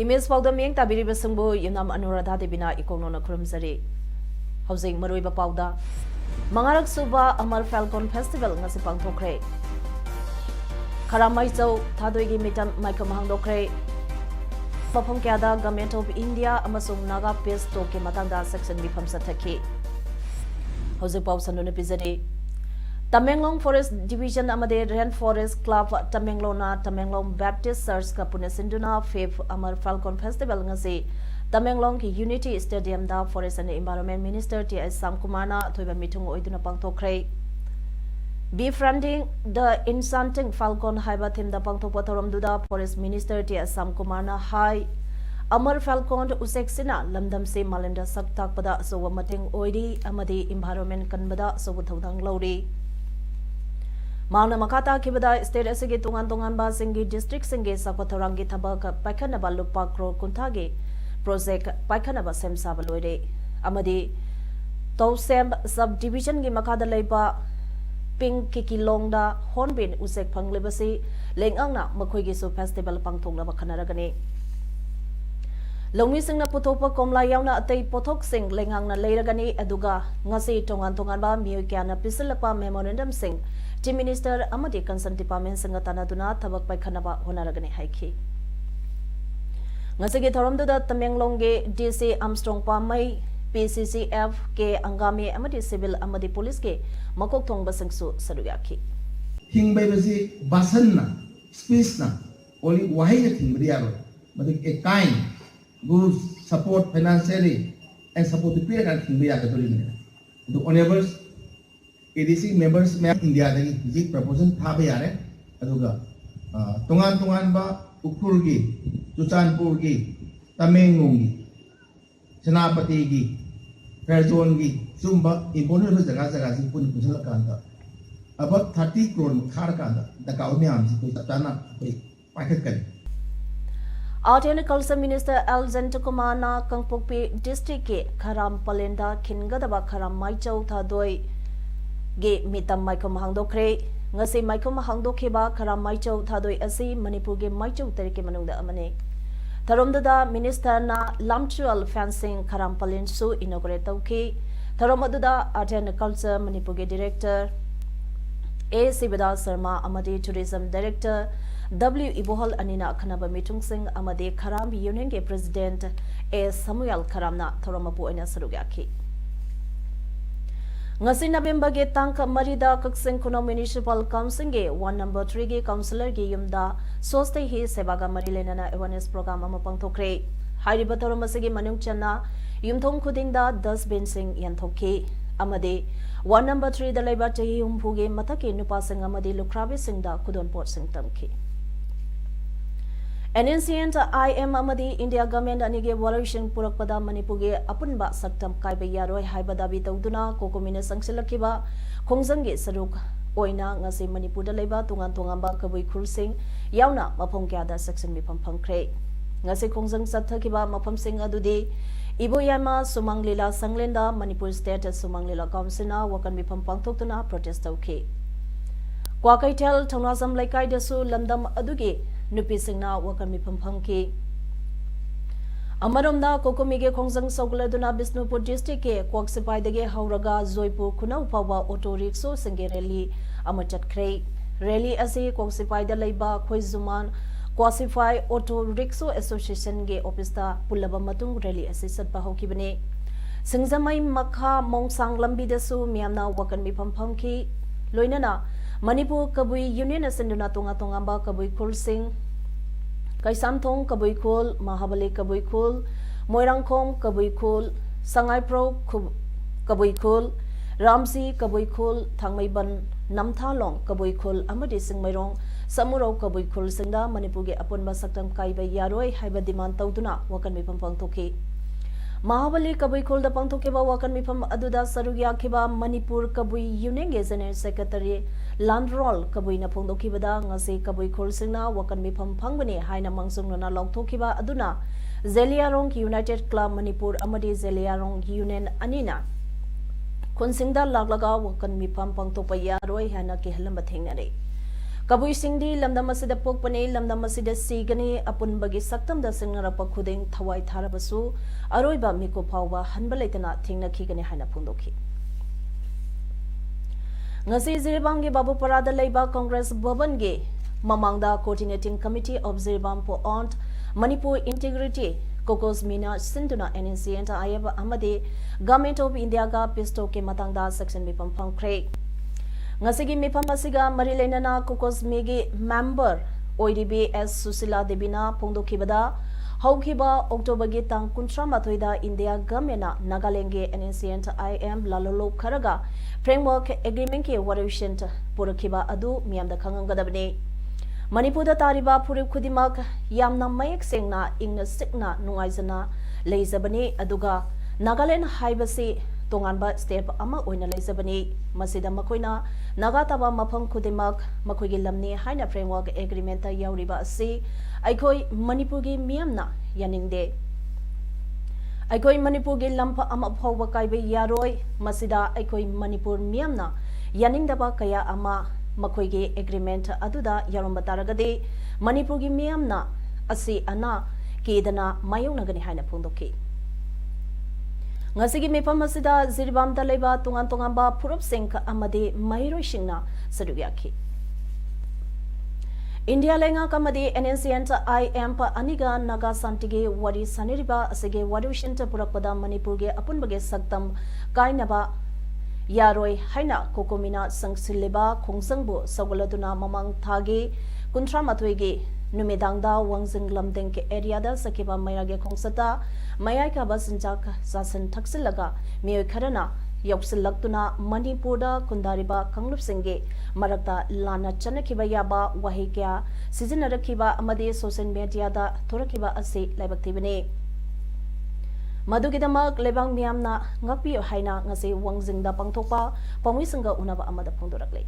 Image Paodam yang tabiri basungbu Yumnam Anuradha debina ikono na kurumsari. Housing marui bapauda. Mangarak suba Amar Falcon Festival ngasi pangthokre. Karamai chau thadoi gi mitam Michael Mahangdokre. Mafam kyada Government of India amasung Naga Peace to ke matangda section bifam sathaki. Housing pau sandu ne pizari. Tamenglong Forest Division amade Rainforest Club Tamenglona Tamenglong Baptist Church ka punesinduna 5th Amar Falcon Festival ngasi Tamenglong ki Unity Stadium da Forest and Environment Minister T.S. Samkumana thoiba mitung oiduna pangthokre. Befriending the enchanting falcon haiba thim da pangthokpa thoramduda Forest Minister T.S. Samkumana hai Amar Falcon useksina lamdam se malemda saktakpada asowa mating oidi amadi environment kanbada asowa thodang lauri. Mauna makata kibada state asige tungan ba singi district singi sakothorangi thabaka paikana ba lupa crore kunthage project paikana ba semsa ba loire amadi Tosem subdivision gi makada leiba ping kikilongda hornbin usek phanglebasi lengangna makhoi gi su festival pangthongna ba khanaragani Longmi singna putopa komla yauna atei pothok sing lengangna leiragani aduga ngasi tungan ba miyo kyana pisilapa memorandum sing Chief Minister amadi Concerned Department sangatana duna thabak paikhanaba honaragani haiki. Ngasigi thoramduda Tamenglongge DC Armstrong Pamai PCCF ke angami amadi civil amadi police ke makok thongba singsu saruyaki. Hingbai basi basanna space na only wahi na thingri yaro. Madik a kind good support financially and support the peer and thingri yaro tuli. The honorables ADC members में India दगी जी proposal था भी यारे अदुगा तुंगान बा उखुर की चुचानपुर की तमेंगलोंग की सेनापति की फेरजोन की सुंबा इम्पोर्टेंट जगह से पुन पुछल कांदा अब 30 करोड़ खार कांदा दकाउ में आम से कोई तताना कोई पैकेट करे Art and Culture Minister Alexander Kumana Kangpokpi District ke Kharam Palenda Kingadaba Kharam Maichau Thadoi Ge mitam Michael Mahangdokre ngasi Michael Mahangdokheba Kharam Maichau Thadoi asi Manipur ge Maichau tarike manungda amane Tharomda Minister na Lamchual Fencing Kharam Palin su inaugurate tawki Tharomaduda Art and Culture Manipur ge Director A. Sibada Sharma amadi Tourism Director W. Ibohal Anina Khanaba Mitung Singh amadi Kharam Union ge President A. Samuel Kharamna Thoromapu ina sarugyaki Ngasi November ge tangk marida Kaksing Kuno Municipal Council ge 1 number 3 ge councillor ge yumda soste hi sebaga marilenana awareness program ama pangthokre hairiba thoramase ge manung channa yumthong khudingda 10 bin sing yanthokki amade 1 number 3 da laiba chahi humpu ge mathaki nupa sing amade lukrabi sing da khudon pot sing tamki An ancient IM amadi India government anige valuation purakpada Manipuge apunba saktam kaiba yaroi haiba dabi tawduna kokomina sangsilakiba khongjangge saruk oina ngasi Manipurda leiba tungamba kabui khulsing yauna mafam kyada section mifam phangkhre ngasi khongjang sathakiba mafam sing adudi Iboyama Sumanglila Sanglenda Manipur State Sumanglila Councilna wakan mifam pangthoktuna protest tawki Kwakaitel Thonasam Laikai dasu lamdam adugi Nupi Singna wakan mifam phangki Amaromda Kokomige Khongjang Sogladuna Bisnupur District ke Kwaksipai dege Hauraga Zoipur Kunau Pawa Auto Rickshaw Singe Rally amachat khrei Rally asi Kwaksipai da leiba Khoizuman Kwasify Auto Rickshaw Association ge office ta pulaba matung rally asi satpa hokibane Singzamai Makha Mongsang lambi dasu miyamna wakan mifam phangki loinana Manipur Kabui Union asinduna tongamba Kabui Khul Singh Kaisamthong Kabui Khul Mahabali Kabui Khul Moirangkhom Kabui Khul Sangai Pro Kabui Khul Ramsi Kabui Khul Thangmaiban Namthalong Kabui Khul amadi Singmairong samuro kabui khul singda Manipur ge apunba saktam kaiba yaroi haiba demand tawduna wakan mifam pangthoki Mahabali kabui khul da pangthoki ba wakan mifam aduda sarugya khiba Manipur kabui union ge general secretary Landrol kabui na phongdoki bada ngase kabui khul singna wakan mifam phangbani haina mangsungna lawthoki ba aduna Zeliarong United Club Manipur amadi Zeliarong Union anina Kunsingda laglaga wakan mifam pangthopa yaroi hana ke halamba thengnare Kabui singdi lamdam asida pokpane lamdam asida sigani apunbagi saktam da singnarapa khuding thawai tharabasu aroiba miko phawba hanba leitana thingna khigani haina phungdoki ngasi Zirbam ge babu parada leiba Congress Bhavan ge mamangda coordinating committee of Zirbam po on Manipur integrity Kokos Mina Sinduna NNC and Ayaba Amade Government of India ga pisto ke matangda section mipam phangkre Ngasigi mipam asiga marilenana Kokos Mege member Oiribe S Susila Debina Pongdokibada Haukiba October ge tang kuntra mathoida India Gamena Nagalenge NNC and IM Lalolo Karaga framework agreement ke warishin Purakiba Adu Miamda Kangangadabne Manipur tariba purib khudimak yamna mayak sengna ingna sikna nungaizana leizabani aduga Nagaland haibasi tonganba step ama oina leizabani masida makoina nagataba mafam khudimak makoigi lamni haina framework agreement ta yauriba asi aikoi Manipur gi miyamna yaningde aikoi Manipur gi lampa ama phawba kaibe yaroi masida aikoi Manipur miyamna yaningdaba kaya ama Makoige agreement aduda yaromba taragade Manipur gi miyamna asi ana kedana mayongnagani haina phungdoki ngasigi mepam asida Zirbam da leiba tungan tungamba purup sengka amade mairoi singna sadugyaki India lenga kamade NNC and IM pa aniga naga santige wari saniriba asige warishinta purakpada Manipur ge apunbage saktam kainaba Yaroi haina kokomina sangsileba khongsangbu sagoladuna mamang thage kuntra matwege numedangda wangsing lamdeng ke area da sakiba mairage khongsata mayai ka basinjak sasan thaksilaga miyoi kharana yoksilakuna Manipur da kundariba kanglup singge marakta lana chanakiba yaba wahikya sizinarakiba amade social media da thorakiba ase laibaktibane Madugidamak lebang miyamna ngakpi haina ngase wangsingda pangthokpa pangwisanga unaba amada phongdorakle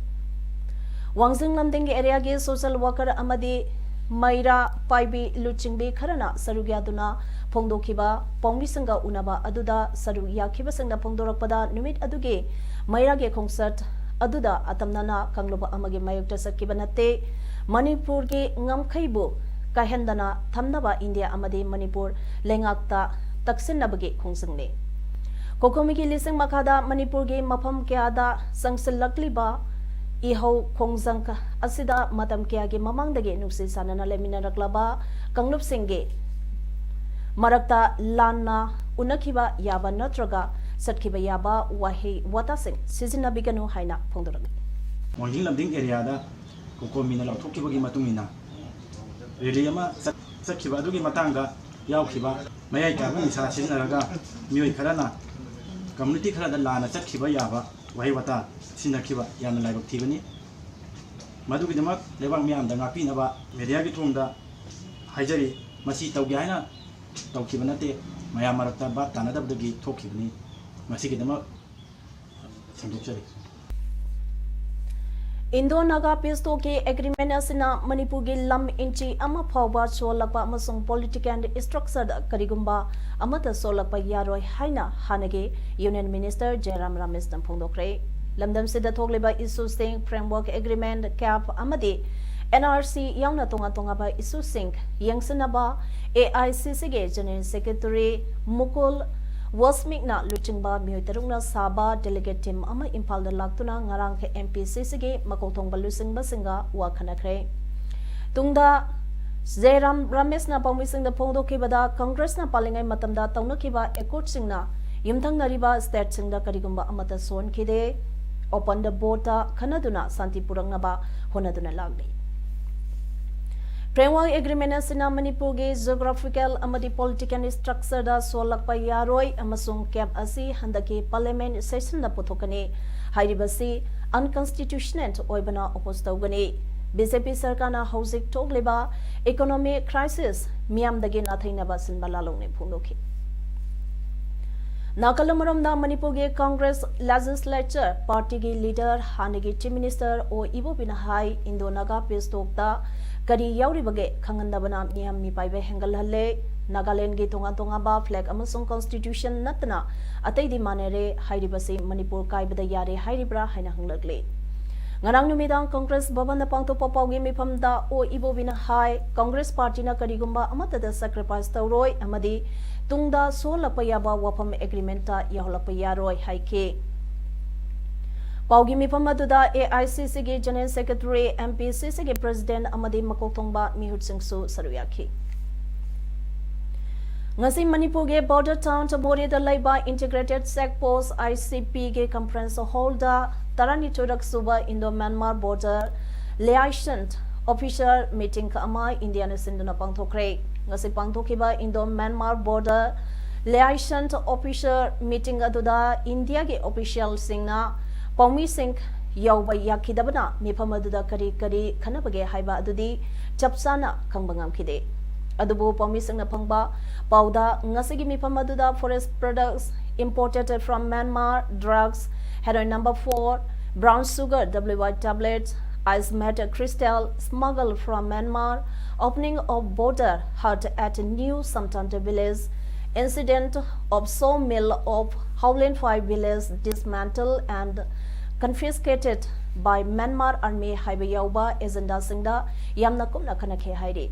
Wangsing lamdeng area ge social worker amadi maira paibi luchingbi kharana sarugyaduna phongdokiba pangwisanga unaba aduda sarugya khibasangna phongdorakpada numit aduge maira ge concert aduda atamnana kangloba amage mayokta sakkiba natte Manipur ge ngamkhaibu kahendana thamnaba India amadi Manipur lengakta Taksin nabagi khongsangne Kokomigi lising makada Manipur ge mafam kyada sangsilakliba iho khongjangka asida matam kyage mamangdage nuksi sanana leminaraklaba kanglup singge marakta lanna unakiba yaba natraga satkiba yaba wahi watasing sizinabiganu haina phongdorami Monjing lamding area da kokomina lathokibagi matungina reliyama satkiba adugi matanga yaukhiba mayai ka mi sa sinaraga mioi kharana community kharada lana chakhiba yaba wahi wata sinakhiba yana laibak thibani madugi damak lebang miam da ngapi naba media gi thungda haijari masi tawgi haina tawkhiba nate mayam marakta ba tanadab dagi thokhibani masi gi damak sangdokjari Indo Naga Pisto ke agreement asina Manipur ge lam inchi ama phawba cholakpa amasung political and structure karigumba amata solakpa yaroi haina hanage Union Minister Jairam Ramesh Phongdokre lamdam sida thogleba issue sing framework agreement cap amade NRC yauna tonga tonga ba issue sing yangsanaba AICC ge General Secretary Mukul Wasmikna Luchingba Mutarungna Saba delegate team ama Impal da Laktuna ngarang ke MPCC ge makotong balusing basinga wakhanakre tungda Jairam Ramesh na pamising da phongdo ke bada Congress na palingai matamda tauna ke ba accord singna yumthang nariba state singda karigumba amata son khide open the bota khanaduna santi purangna ba honaduna lagli Framework agreement asina Manipur ge geographical amadi political structure da solakpa yaroi amasung cap asi handaki parliament session da puthokani hairibasi unconstitutional oibana oppose tawgani BJP Sarkarna houzik tokleba economic crisis miyamdagi nathainaba sinba lalongni phungdokhi. Nakalamaromda Manipurgi Congress Legislature Party ki leader Hanigi Chief Minister O Ibo Binahai Indo Naga Pistokta Kari Yauri Bage Kangandabana Niam Mipaibe Hengalhale Nagaland gi tonga tonga ba flag amasung constitution natna atay di manere hairibasi Manipur kaibada yare hairibra haina hanglakle. Ngarang numidang Congress Bhavan na pangto papawgi mipamda O Ibo Binahai Congress Party na karigumba amatada sacrifice tawroi amadi tungda solapayaba wapam agreement ta yaholapayaroi haike. Paugi mipam aduda AICC ge General Secretary MPCC ge President amadi makokthongba Mihut Singh Su saruyaki. Ngasi Manipur ge border town tabori da laiba integrated sec post ICP ge conference holder tarani chodak suba Indo Myanmar border liaison official meeting ka ama Indian sinduna pangthokre. Ngasi pangthokiba Indo Myanmar border liaison official meeting aduda India ge official singna Paumi Singh yauba yakidabana mifam aduda kari khanabage haiba adudi chapsana kangbangam khide. Adubu Paumi Singh na phangba pauda ngasigi mifam aduda forest products imported from Myanmar, drugs, heroin number 4, brown sugar, WY tablets, ice matter crystal smuggled from Myanmar, opening of border hut at New Samtanta village, incident of sawmill of Howland 5 village dismantled and confiscated by Myanmar Army Haiba Yauba agenda singda yamna kumna khanakhe hairi.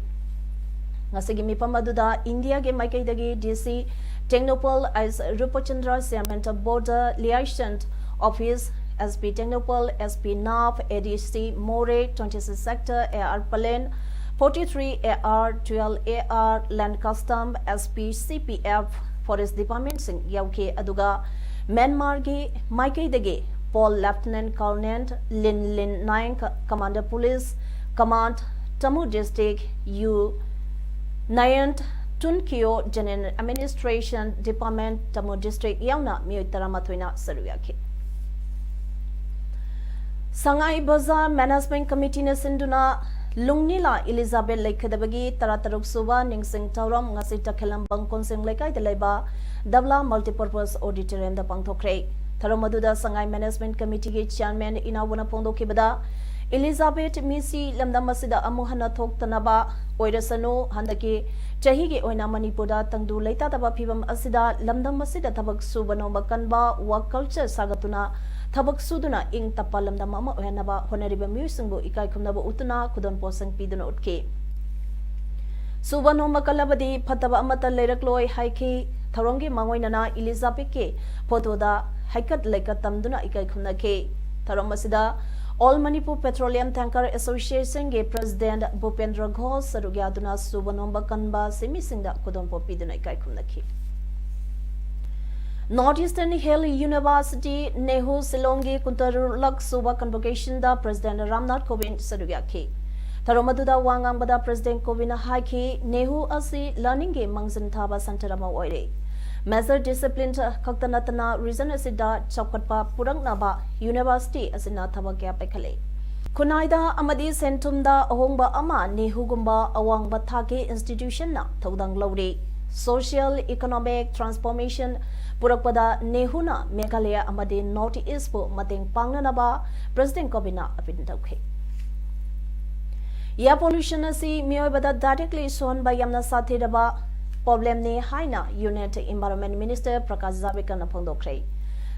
Ngasigi mipam aduda India ge maikaidagi DC Technopol as Rupachandra Siamenta border liaison office SP Technopol, SP NAV, ADC More, 26 sector AR Palen, 43 AR, 12 AR Land Custom, SP CPF Forest Department Sing Yauke Aduga Myanmar ge Maikei Dege Paul Lieutenant Colonel Lin Naik Commander Police Command Tamu District U Nayant Tunkyo General Administration Department Tamu District Yauna Miyutaramatwina Saruyaki. Sangai Bazaar Management Committee na sinduna Lungnila Elizabeth Laikadabagi Tarataruk Suba Ningsing Tauram Ngasi Takhelam Bangkon Sing Laikai Delaiba Dabla Multipurpose Auditorium da Pangthokre. Tharomaduda Sangai Management Committee ge Chairman Inawana Pongdokibada Elizabeth Misi Lamdamasida Amuhana Thoktanaba Oirasanu Handaki Chahi Oina Manipura Tangdu Laita Taba Pibam Asida Lamdamasida Tabak Subano Makanba Work Culture Sagatuna Tabak Suduna Ing Tapalam da Mama Ohanaba Honoriba Musingo Ikai Kumnaba Utuna Kudon Posang Piduna Utke Subano Makalabadi Pataba Amata Lerakloi Haiki Tarongi Mangoinana Elizabeth Ke Potoda Haikat Lekatamduna Ikai Kumnake Taromasida All Manipur Petroleum Tanker Association ge President Bhupendra Ghosh Sarugyaduna Subanomba Kanba Semisingda Kudonpo Piduna Ikai Kumnaki Northeastern Hill University Nehu Silongi Kuntarulak Suba Convocation da President Ramnath Kovind Sarugyaki Taromaduda Wangang Bada President Kovind Haiki Nehu Asi Learning ge Mangsan Thaba Santarama Oire Measure discipline Kaktanatana reason asida Chapkatpa Purangnaba University asina Tabakya Pekale. Kunaida Amadi Sentumda Ahongba Ama Nehugumba Awangba Thake Institution na Todang Lowri. Social Economic Transformation Purakpada Nehuna Meghalaya Amadi North East po Mateng Pangnanaba President Kobina Apintauke. Air pollution asi Mioibada directly shown by Yamna Sathidaba Problem ne haina Unit Environment Minister Prakash Javadekar na phongdokre.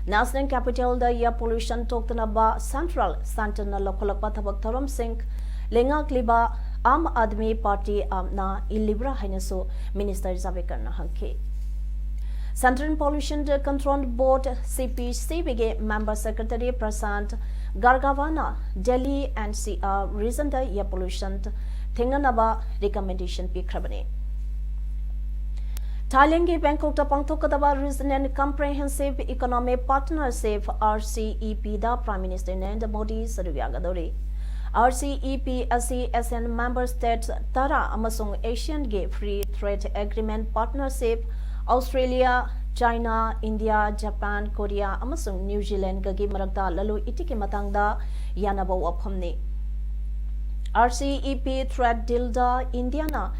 National Capital da air pollution toktana ba Central Santana Lokolakpa Thabak Thorom Singh Lenga Kliba Aam Aadmi Party na Ilibra hainaso Minister Javadekar na hanke. Central Pollution Control Board CPCB Member Secretary Prasant Gargavana Delhi NCR reason da air pollution thinganaba recommendation pikrabane. Thailand ge Bangkok ta pangthokadaba Regional and Comprehensive Economic Partnership RCEP da Prime Minister Narendra Modi sarugyagadore. RCEP asi ASEAN member states Tara amasung Asian ge Free Trade Agreement Partnership Australia, China, India, Japan, Korea amasung New Zealand gagi marakta lalu itiki matangda yanaba waphamni. RCEP threat dealda Indiana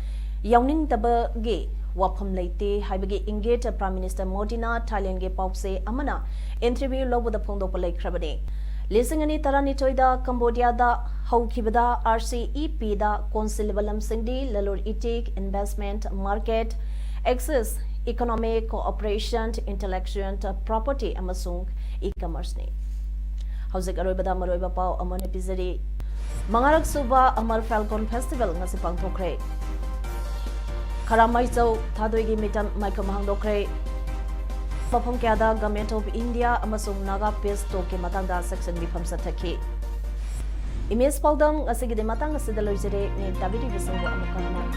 yawning tabagi wafam leite haibagi ingate Prime Minister Modi na Thailand ge pause amana interview lobda phongdok palai khrabani lisingani tarani toida Cambodia da haukibada RCEP da consul balam singdi lalur itik investment market access economic cooperation intellectual property amasung e-commerce ni hauzik aroibada maroiba pau amone pizari mangarak suba Amar Falcon Festival ngasi pangthokre Karamai Chau Thadoigi Mitam Maikom Hangdokre Mafam Kyada Government of India amasung Naga Peace Talk ke matangda section bifam sathaki Image Paodam asigi de matang asida loisere ne Davidi Bisango amukarama